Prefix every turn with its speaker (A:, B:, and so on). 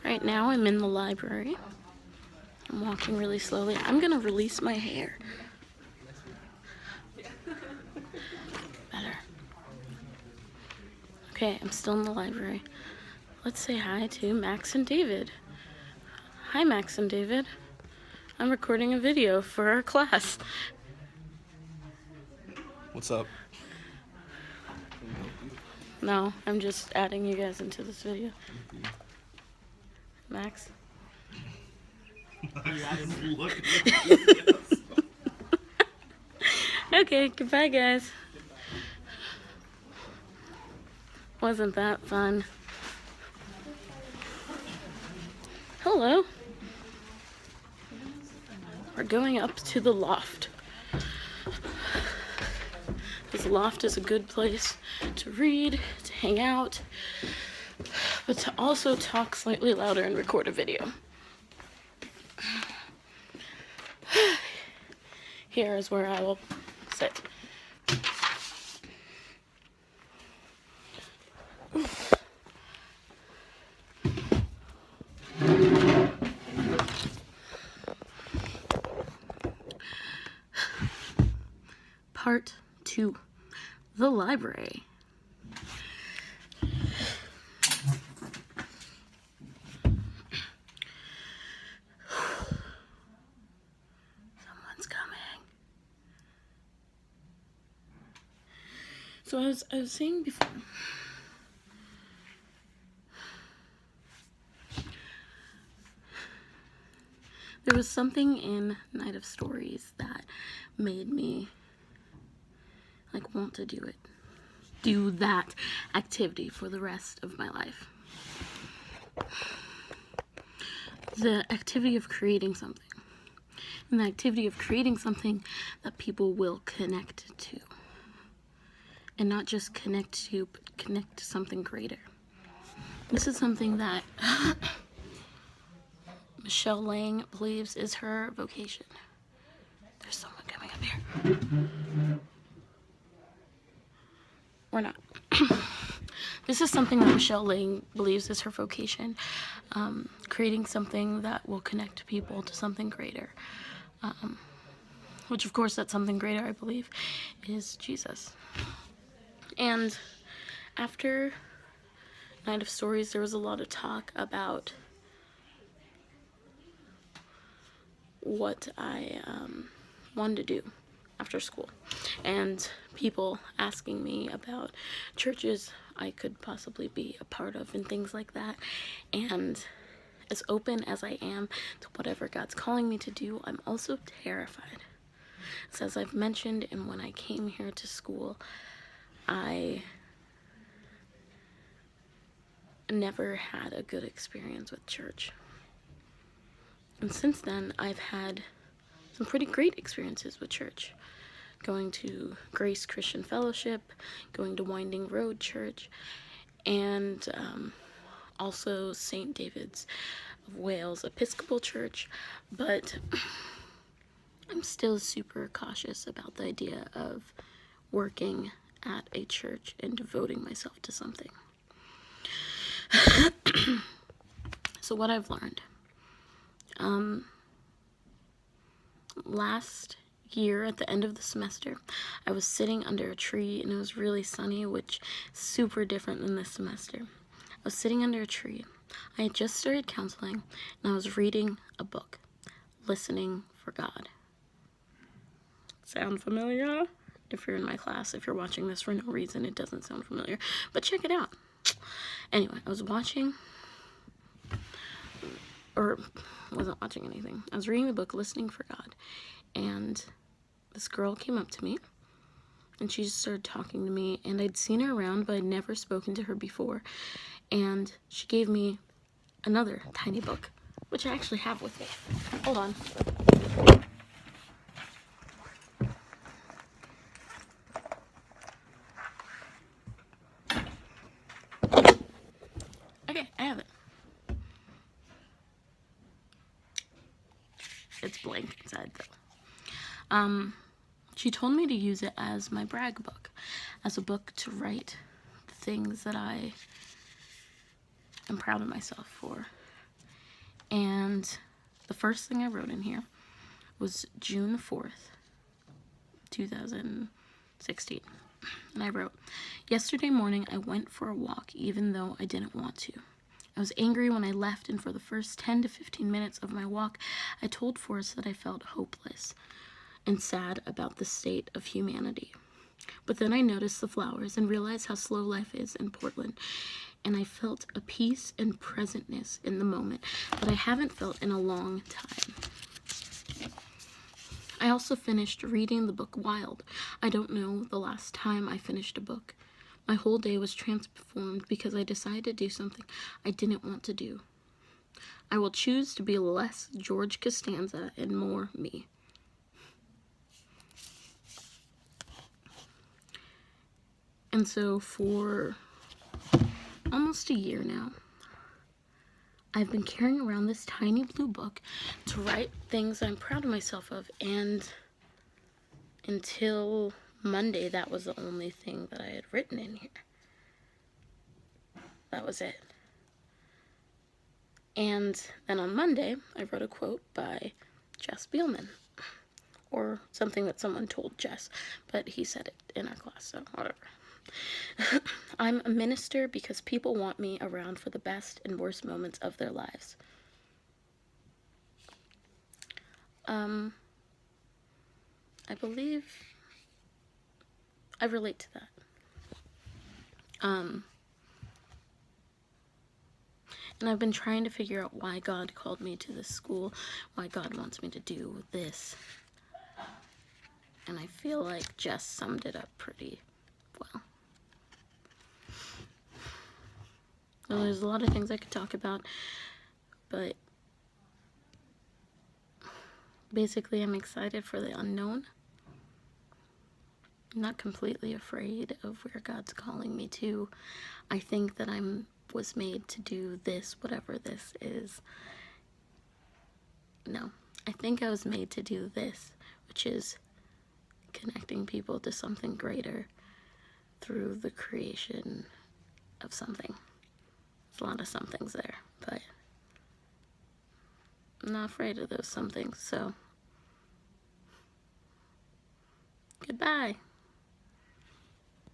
A: Right now I'm in the library. I'm walking really slowly. I'm gonna release my hair. Better. Okay, I'm still in the library. Let's say hi to Max and David. Hi, Max and David. I'm recording a video for our class.
B: What's up?
A: No, I'm just adding you guys into this video. Max? Okay, goodbye, guys. Wasn't that fun? Hello. We're going up to the loft. This loft is a good place to read, to hang out, but to also talk slightly louder and record a video. Here is where I will sit. Part 2, the library. Someone's coming. So I was saying before, there was something in Night of Stories that made me want to do that activity for the rest of my life. The activity of creating something. And the activity of creating something that people will connect to. And not just connect to, but connect to something greater. This is something that Michelle Lang believes is her vocation. There's someone coming up here. Or not. This is something that Michelle Lang believes is her vocation. Creating something that will connect people to something greater. Which, of course, that something greater, I believe, is Jesus. And after Night of Stories, there was a lot of talk about what I wanted to do after school, and people asking me about churches I could possibly be a part of and things like that. And as open as I am to whatever God's calling me to do, I'm also terrified. So as I've mentioned, and when I came here to school, I never had a good experience with church. And since then, I've had some pretty great experiences with church. Going to Grace Christian Fellowship, going to Winding Road Church, and also St. David's of Wales Episcopal Church. But I'm still super cautious about the idea of working at a church and devoting myself to something. So what I've learned. Last year at the end of the semester, I was sitting under a tree and it was really sunny, which is super different than this semester. I was sitting under a tree. I had just started counseling and I was reading a book, Listening for God. Sound familiar? If you're in my class, if you're watching this for no reason, it doesn't sound familiar, but check it out. Anyway, I was watching, or wasn't watching anything. I was reading the book, Listening for God, and this girl came up to me, and she just started talking to me, and I'd seen her around, but I'd never spoken to her before, and she gave me another tiny book, which I actually have with me. Hold on. Okay, I have it. It's blank inside, though. She told me to use it as my brag book, as a book to write the things that I am proud of myself for. And the first thing I wrote in here was June 4th, 2016. And I wrote, "Yesterday morning I went for a walk even though I didn't want to. I was angry when I left, and for the first 10 to 15 minutes of my walk, I told Forrest that I felt hopeless and sad about the state of humanity. But then I noticed the flowers and realized how slow life is in Portland, and I felt a peace and presentness in the moment that I haven't felt in a long time. I also finished reading the book Wild. I don't know the last time I finished a book. My whole day was transformed because I decided to do something I didn't want to do. I will choose to be less George Costanza and more me." And so for almost a year now, I've been carrying around this tiny blue book to write things I'm proud of myself of, and until Monday, that was the only thing that I had written in here. That was it. And then on Monday, I wrote a quote by Jess Bielman, or something that someone told Jess, but he said it in our class, so whatever. "I'm a minister because people want me around for the best and worst moments of their lives." I believe I relate to that. And I've been trying to figure out why God called me to this school, why God wants me to do this. And I feel like Jess summed it up pretty well. So there's a lot of things I could talk about, but basically I'm excited for the unknown. I'm not completely afraid of where God's calling me to. I think that was made to do this, whatever this is. No, I think I was made to do this, which is connecting people to something greater through the creation of something. There's a lot of somethings there, but I'm not afraid of those somethings, so goodbye.